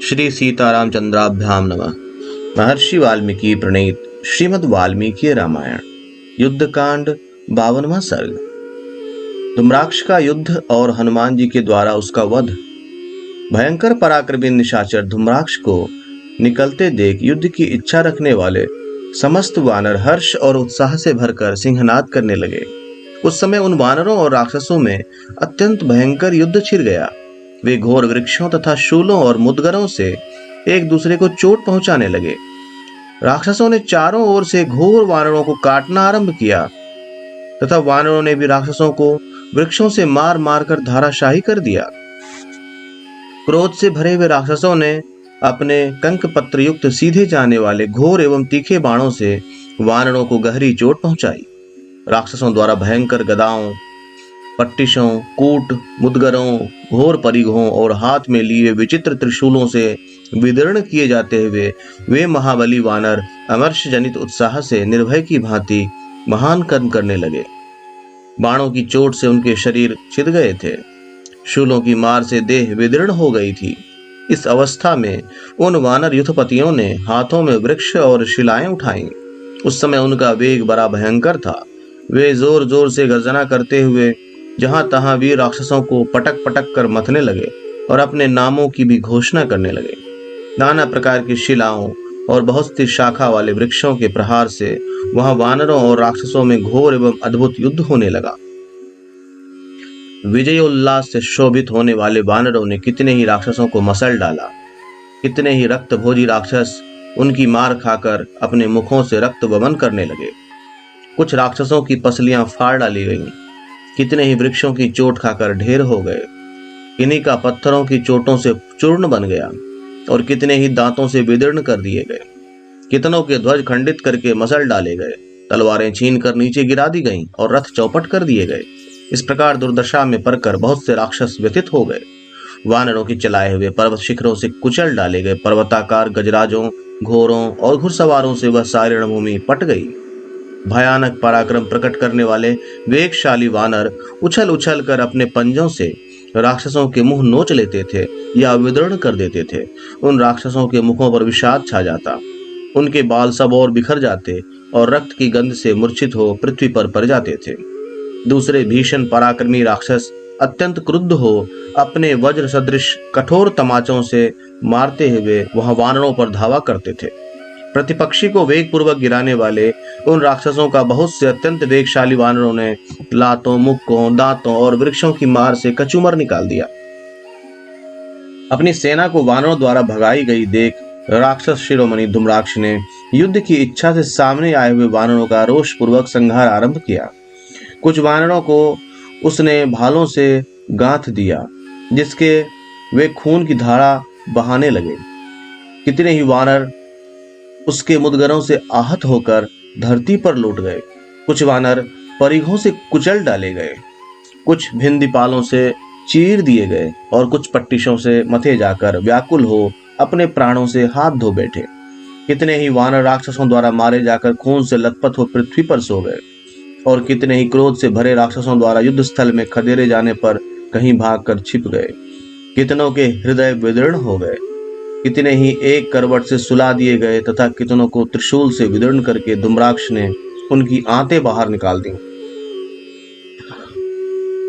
श्री सीतारामचंद्राभ्याम नमः। महर्षि वाल्मीकि प्रणीत श्रीमद् वाल्मीकि रामायण युद्धकांड 52वां सर्ग। धूम्राक्ष का युद्ध और हनुमान जी के द्वारा उसका वध। भयंकर पराक्रमी निशाचर धूम्राक्ष को निकलते देख युद्ध की इच्छा रखने वाले समस्त वानर हर्ष और उत्साह से भरकर सिंहनाद करने लगे। उस समय उन वानरों और राक्षसों में अत्यंत भयंकर युद्ध छिड़ गया। वे घोर वृक्षों तथा शूलों और मुद्गरों से एक दूसरे को चोट पहुंचाने लगे। राक्षसों ने चारों ओर से घोर वानरों को काटना आरंभ किया तथा वानरों ने भी राक्षसों को वृक्षों से मार मार कर धाराशाही कर दिया। क्रोध से भरे हुए राक्षसों ने अपने कंक पत्र युक्त सीधे जाने वाले घोर एवं तीखे बाणों से वानरों को गहरी चोट पहुंचाई। राक्षसों द्वारा भयंकर गदाओं, पट्टिशों, कूट, मुद्गरों, घोर परिघों और हाथ में लिए विचित्र त्रिशूलों से विदीर्ण किए जाते हुए वे महाबली वानर अमर्ष जनित उत्साह से निर्भय की भांति महान कर्म करने लगे। बाणों की चोट से उनके शरीर छिद गए थे। शूलों की मार से देह विदीर्ण हो गई थी। इस अवस्था में उन वानर युद्धपतियों ने हाथों में वृक्ष और शिलाएं उठाई। उस समय उनका वेग बड़ा भयंकर था। वे जोर जोर से गर्जना करते हुए जहां तहां वीर राक्षसों को पटक पटक कर मथने लगे और अपने नामों की भी घोषणा करने लगे। नाना प्रकार की शिलाओं और बहुत सी शाखा वाले वृक्षों के प्रहार से वहां वानरों और राक्षसों में घोर एवं अद्भुत युद्ध होने लगा। विजयोल्लास से शोभित होने वाले वानरों ने कितने ही राक्षसों को मसल डाला। कितने ही रक्त भोजी राक्षस उनकी मार खाकर अपने मुखों से रक्त वमन करने लगे। कुछ राक्षसों की पसलियां फाड़ डाली गईं। कितने ही वृक्षों की चोट खाकर ढेर हो गए। किन्हीं का पत्थरों की चोटों से चूर्ण बन गया और कितने ही दांतों से विदीर्ण कर दिए गए। कितनों के ध्वज खंडित करके मसल डाले गए। तलवारें छीन कर नीचे गिरा दी गईं और रथ चौपट कर दिए गए। इस प्रकार दुर्दशा में पड़कर बहुत से राक्षस व्यथित हो गए। वानरों के चलाए हुए पर्वत शिखरों से कुचल डाले गए। पर्वताकार गजराजों, घोड़ों और घुड़सवारों से वह सारी रणभूमि पट गई। भयानक पराक्रम प्रकट करने वाले वेगशाली वानर उछल उछल कर अपने पंजों से राक्षसों के मुंह नोच लेते थे या विदीर्ण कर देते थे। उन राक्षसों के मुखों पर विषाद छा जाता। उनके बाल सब और बिखर जाते और रक्त की गंध से मूर्छित हो पृथ्वी पर पड़ जाते थे। दूसरे भीषण पराक्रमी राक्षस अत्यंत क्रुद्ध हो अपने वज्र सदृश कठोर तमाचों से मारते हुए वहां वानरों पर धावा करते थे। प्रतिपक्षी को वेग पूर्वक गिराने वाले उन राक्षसों का बहुत से अत्यंत वेगशाली वानरों ने लातों, मुक्कों, दांतों और वृक्षों की मार से कचूमर निकाल दिया। अपनी सेना को वानरों द्वारा भगाई गई देख राक्षस शिरोमणि धूम्राक्ष ने युद्ध की इच्छा से सामने आए हुए वानरों का रोष पूर्वक संहार आरंभ किया। कुछ वानरों को उसने भालों से गांथ दिया, जिसके वे खून की धारा बहाने लगे। कितने ही वानर उसके मुद्गरों से आहत होकर धरती पर लौट गए। कुछ वानर परिघों से कुचल डाले गए। कुछ भिंदीपालों से चीर दिए गए और कुछ पट्टिशों से मथे जाकर व्याकुल हो अपने प्राणों से हाथ धो बैठे। कितने ही वानर राक्षसों द्वारा मारे जाकर खून से लथपथ हो पृथ्वी पर सो गए और कितने ही क्रोध से भरे राक्षसों द्वारा युद्ध स्थल में खदेड़े जाने पर कहीं भागकर छिप गए। कितनों के हृदय विदीर्ण हो गए। कितने ही एक करवट से सुला दिए गए तथा कितनों को त्रिशूल से विदीर्ण करके धूम्राक्ष ने उनकी आंतें बाहर निकाल दी।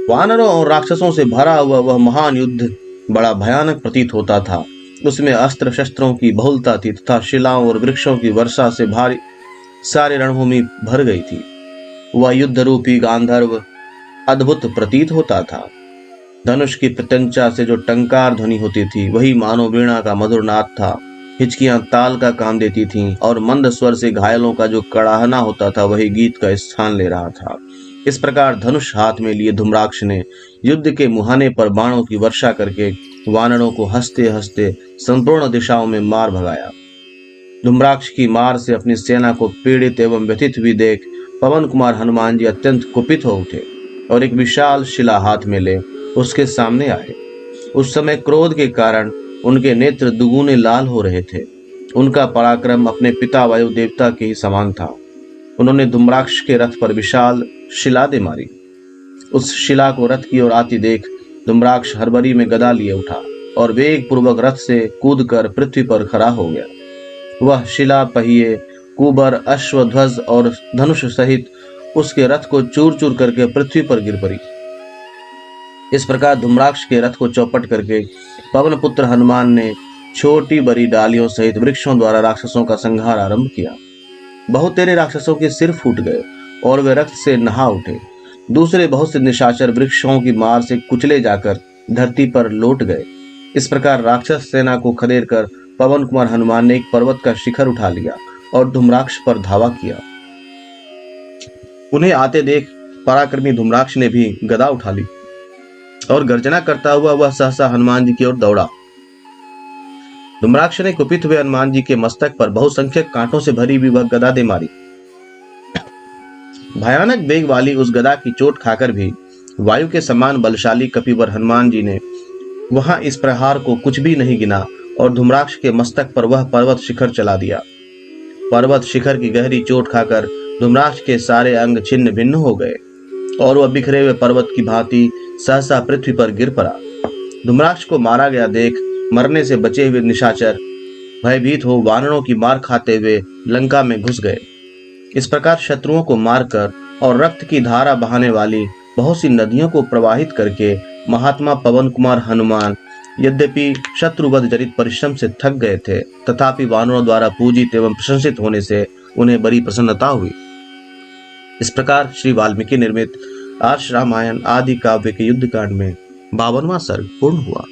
वानरों और राक्षसों से भरा हुआ वह महान युद्ध बड़ा भयानक प्रतीत होता था। उसमें अस्त्र शस्त्रों की बहुलता थी तथा शिलाओं और वृक्षों की वर्षा से भारी सारी रणभूमि भर गई थी। वह युद्ध रूपी गांधर्व अद्भुत प्रतीत होता था। धनुष की प्रत्यंचा से जो टंकार ध्वनि होती थी वही मानो वीणा का मधुर नाद था। हिचकियां ताल का काम देती थीं और मंद स्वर से घायलों का जो कड़ाहना होता था वही गीत का स्थान ले रहा था। इस प्रकार धनुष हाथ में लिए धूम्राक्ष ने युद्ध के मुहाने पर बाणों की वर्षा करके वानरों को हंसते हंसते संपूर्ण दिशाओं में मार भगाया। धूम्राक्ष की मार से अपनी सेना को पीड़ित एवं व्यथित हुई देख पवन कुमार हनुमान जी अत्यंत कुपित हो उठे और एक विशाल शिला हाथ में ले उसके सामने आए। उस समय क्रोध के कारण उनके नेत्र दुगुने लाल हो रहे थे। उनका पराक्रम अपने पिता वायु देवता के ही समान था। उन्होंने धूम्राक्ष के रथ पर विशाल शिला दे मारी। उस शिला को रथ की ओर आती देख धूम्राक्ष हरबरी में गदा लिए उठा और वेग पूर्वक रथ से कूदकर पृथ्वी पर खड़ा हो गया। वह शिला, पहिए, कुबर, अश्वध्वज और धनुष सहित उसके रथ को चूर चूर करके पृथ्वी पर गिर पड़ी। इस प्रकार धूम्राक्ष के रथ को चौपट करके पवन पुत्र हनुमान ने छोटी बड़ी डालियों सहित वृक्षों द्वारा राक्षसों का संहार आरंभ किया। बहुत तेरे राक्षसों के सिर फूट गए और वे रक्त से नहा उठे। दूसरे बहुत से निशाचर वृक्षों की मार से कुचले जाकर धरती पर लौट गए। इस प्रकार राक्षस सेना को खदेड़ कर पवन कुमार हनुमान ने एक पर्वत का शिखर उठा लिया और धूम्राक्ष पर धावा किया। उन्हें आते देख पराक्रमी धूम्राक्ष ने भी गदा उठा ली और गर्जना करता हुआ वह सहसा हनुमान जी की ओर दौड़ा। धूम्राक्ष ने कुपित हुए हनुमान जी के मस्तक पर बहुसंख्यक कांटों से भरी हुई वह गदा दे मारी। भयानक वेग वाली उस गदा की चोट खाकर भी वायु के समान बलशाली कपिवर हनुमान जी ने वहां इस प्रहार को कुछ भी नहीं गिना और धूम्राक्ष के मस्तक पर वह पर्वत शिखर चला दिया। पर्वत शिखर की गहरी चोट खाकर धूम्राक्ष के सारे अंग छिन्न भिन्न हो गए और वह बिखरे हुए पर्वत की भांति सहसा पृथ्वी पर गिर पड़ा। धूम्राक्ष को मारा गया देख मरने से बचे हुए निशाचर भयभीत हो वानरों की मार खाते हुए लंका में घुस गए। इस प्रकार शत्रुओं को मारकर और रक्त की धारा बहाने वाली बहुत सी नदियों को प्रवाहित करके महात्मा पवन कुमार हनुमान यद्यपि शत्रुवध जनित परिश्रम से थक गए थे, तथापि वानरों द्वारा पूजित एवं प्रशंसित होने से उन्हें बड़ी प्रसन्नता हुई। इस प्रकार श्री वाल्मीकि निर्मित आर्ष रामायण आदि काव्य के युद्ध कांड में 52वां सर्ग पूर्ण हुआ।